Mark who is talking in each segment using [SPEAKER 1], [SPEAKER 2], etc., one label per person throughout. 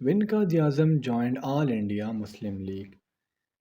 [SPEAKER 1] when Qaid Azam joined All India Muslim League.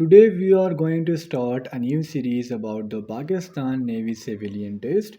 [SPEAKER 1] Today we are going to start a new series about the Pakistan Navy civilian test।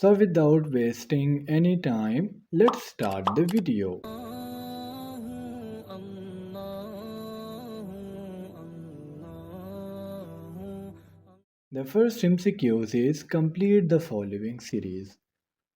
[SPEAKER 1] So without wasting any time, let's start the video. The first MCQ is complete the following series.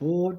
[SPEAKER 1] 4,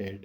[SPEAKER 1] 8।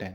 [SPEAKER 1] 10।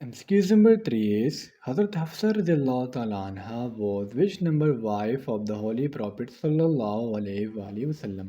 [SPEAKER 1] Excuse number 3 is Hazrat Hafsa radiallahu ta'ala anha was which number wife of the Holy Prophet sallallahu alaihi wasallam?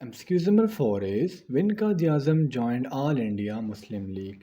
[SPEAKER 1] Excuse number 4 is when Qaid Azam joined All India Muslim League।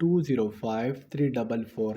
[SPEAKER 1] 205344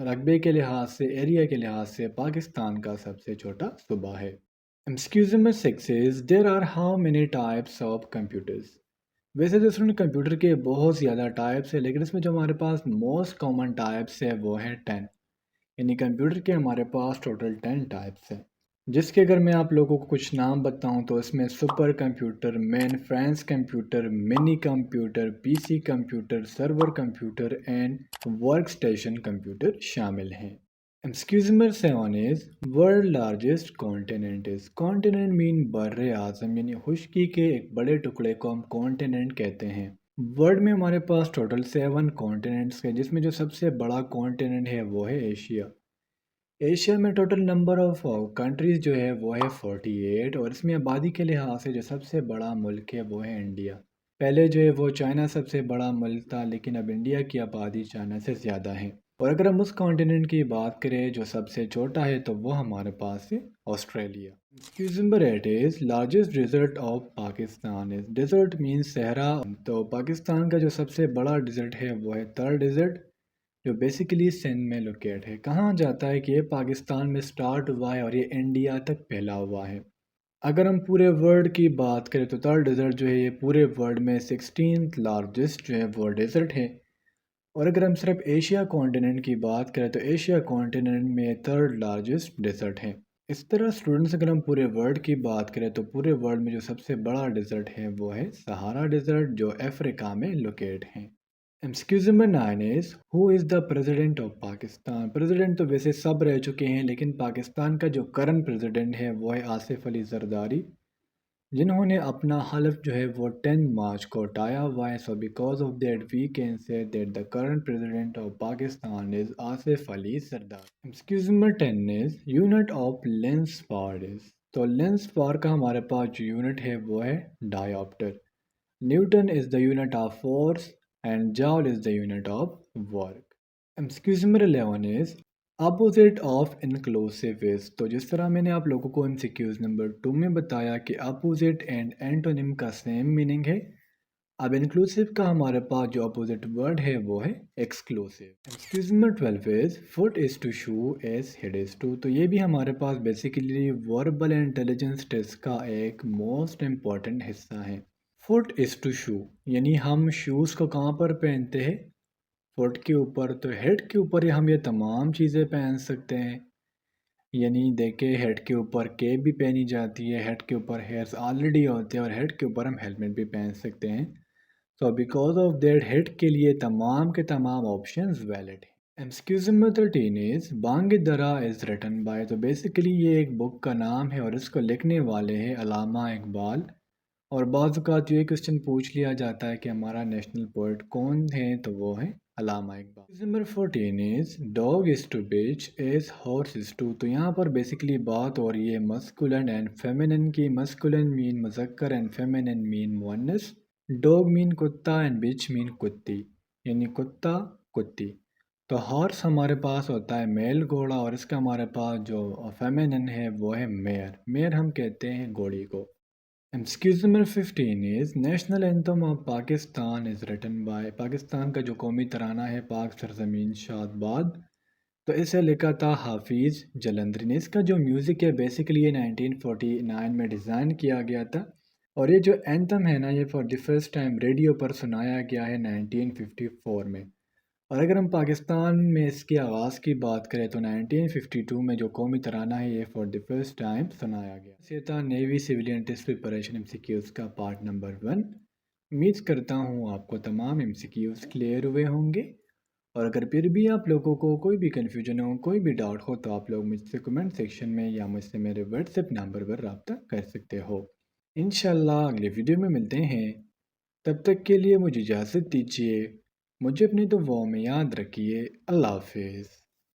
[SPEAKER 1] رقبے کے لحاظ سے، area کے لحاظ سے پاکستان کا سب سے چھوٹا صوبہ ہے۔ MCQs number 6 is there are how many types of computers؟ ویسے تو اسٹوڈنٹ کمپیوٹر کے بہت زیادہ ٹائپس ہیں، لیکن اس میں جو ہمارے پاس موسٹ کامن ٹائپس ہے وہ ہے 10، یعنی کمپیوٹر کے ہمارے پاس ٹوٹل 10 ٹائپس ہیں، جس کے اگر میں آپ لوگوں کو کچھ نام بتاؤں تو اس میں super computer, mainframe computer, mini computer, P C computer, server computer and work station computer شامل ہیں۔ MCQs number 7 is world largest continent is۔ Continent مین بر اعظم، یعنی خشکی کے ایک بڑے ٹکڑے کو ہم کانٹیننٹ کہتے ہیں۔ ورلڈ میں ہمارے پاس ٹوٹل 7 کانٹیننٹس ہیں، جس میں جو سب سے بڑا کانٹیننٹ ہے وہ ہے ایشیا۔ ایشیا میں ٹوٹل نمبر آف کنٹریز جو ہے وہ ہے 48، اور اس میں آبادی کے لحاظ سے جو سب سے بڑا ملک ہے وہ ہے انڈیا۔ پہلے جو ہے وہ چائنا سب سے بڑا ملک تھا، لیکن اب انڈیا کی آبادی چائنا سے زیادہ ہے۔ اور اگر ہم اس کانٹیننٹ کی بات کریں جو سب سے چھوٹا ہے تو وہ ہمارے پاس ہے Australia. Excuse number 8 is largest desert of Pakistan is۔ Desert means صحرا، تو پاکستان کا جو سب سے بڑا ڈیزرٹ ہے وہ ہے تھر ڈیزرٹ، جو بیسیکلی سندھ میں لوکیٹ ہے۔ کہاں جاتا ہے کہ یہ پاکستان میں سٹارٹ ہوا ہے اور یہ انڈیا تک پھیلا ہوا ہے۔ اگر ہم پورے ورلڈ کی بات کریں تو تھر ڈیزرٹ جو ہے یہ پورے ورلڈ میں 16th لارجسٹ جو ہے وہ ڈیزرٹ ہے۔ اور اگر ہم صرف ایشیا کانٹیننٹ کی بات کریں تو ایشیا کانٹیننٹ میں تھرڈ لارجسٹ ڈیزرٹ ہے۔ اس طرح اسٹوڈنٹس اگر ہم پورے ورلڈ کی بات کریں تو پورے ورلڈ میں جو سب سے بڑا ڈیزرٹ ہے وہ ہے سہارا ڈیزرٹ، جو افریقہ میں لوکیٹ ہے۔ MCQs number 9 is who is the president of Pakistan? President تو ویسے سب رہ چکے ہیں، لیکن پاکستان کا جو کرنٹ پریزیڈنٹ ہے وہ ہے آصف علی زرداری، جنہوں نے اپنا حلف جو ہے وہ 10 مارچ کو اٹھایا ہوا ہے۔ So because of that we can say that the current president of Pakistan is Asif Ali Zardari. MCQs number 10 is unit of lens power is. تو لینس فار کا ہمارے پاس جو یونٹ ہے وہ ہے dioptre. Newton is the unit of force and joule is the unit of work. MCQs number 11 is opposite of inclusive is. تو جس طرح میں نے آپ لوگوں کو ایمسیکیوز نمبر 2 میں بتایا کہ اپوزٹ اینڈ اینٹونیم کا سیم میننگ ہے، اب انکلوسیو کا ہمارے پاس جو اپوزٹ ورڈ ہے وہ ہے exclusive. MCQs number 12 is fit is to shoe as head is to. تو یہ بھی ہمارے پاس بیسیکلی وربل انٹیلیجنس ٹیسٹ کا ایک موسٹ امپورٹنٹ حصہ ہے۔ فٹ از ٹو شو یعنی ہم شوز کو کہاں پر پہنتے ہیں؟ فٹ کے اوپر۔ تو ہیڈ کے اوپر ہم یہ تمام چیزیں پہن سکتے ہیں، یعنی دیکھیں ہیڈ کے اوپر کیپ بھی پہنی جاتی ہے، ہیڈ کے اوپر ہیئرس آلریڈی ہوتے ہیں، اور ہیڈ کے اوپر ہم ہیلمٹ بھی پہن سکتے ہیں۔ تو بیکاز آف دیٹ ہیڈ کے لیے تمام کے تمام آپشنز ویلڈ ہیں۔ MCQs number 13 is Bang Dara is written by. تو بیسیکلی یہ ایک بک کا نام ہے اور اس کو لکھنے والے ہیں علامہ اقبال، اور بعض اوقات یہ کوشچن پوچھ لیا جاتا ہے کہ ہمارا نیشنل پوئٹ کون ہے، تو وہ ہے Allama Iqbal. Number 14 is dog is to bitch as horse is to. تو یہاں پر بیسیکلی بات ہو رہی ہے مسکولن اینڈ فیمنن کی۔ مسکولن مین مذکر اینڈ فیمنن مین مؤنث۔ ڈاگ مین کتا اینڈ بیچ مین کتی، یعنی کتا کتی۔ تو ہارس ہمارے پاس ہوتا ہے میل گھوڑا، اور اس کا ہمارے پاس جو فیمنن ہے وہ ہے میئر۔ میئر ہم کہتے ہیں گھوڑی کو۔ MCQs number 15 is national anthem of Pakistan is written by. Pakistan کا جو قومی ترانہ ہے پاک سرزمین شاد باد، تو اسے لکھا تھا حافظ جلندری نے۔ اس کا جو میوزک ہے بیسیکلی یہ 1949 میں ڈیزائن کیا گیا تھا، اور یہ جو اینتھم ہے نا یہ for the first time radio پر سنایا گیا ہے 1954 میں۔ اور اگر ہم پاکستان میں اس کے آغاز کی بات کریں تو 1952 میں جو قومی ترانہ ہے یہ فار دی فرسٹ ٹائم سنایا گیا۔ یہ تھا نیوی سویلین ٹیسٹ پریپریشن ایم سی کیوز کا پارٹ نمبر 1۔ امید کرتا ہوں آپ کو تمام ایم سی کیوز کلیئر ہوئے ہوں گے، اور اگر پھر بھی آپ لوگوں کو کوئی بھی کنفیوژن ہو، کوئی بھی ڈاؤٹ ہو، تو آپ لوگ مجھ سے کمنٹ سیکشن میں یا مجھ سے میرے واٹس ایپ نمبر پر رابطہ کر سکتے ہو۔ انشاءاللہ اگلے ویڈیو میں ملتے ہیں، تب تک کے لیے مجھے اجازت دیجیے۔ مجھے اپنی دعاؤں میں یاد رکھیے۔ اللہ حافظ۔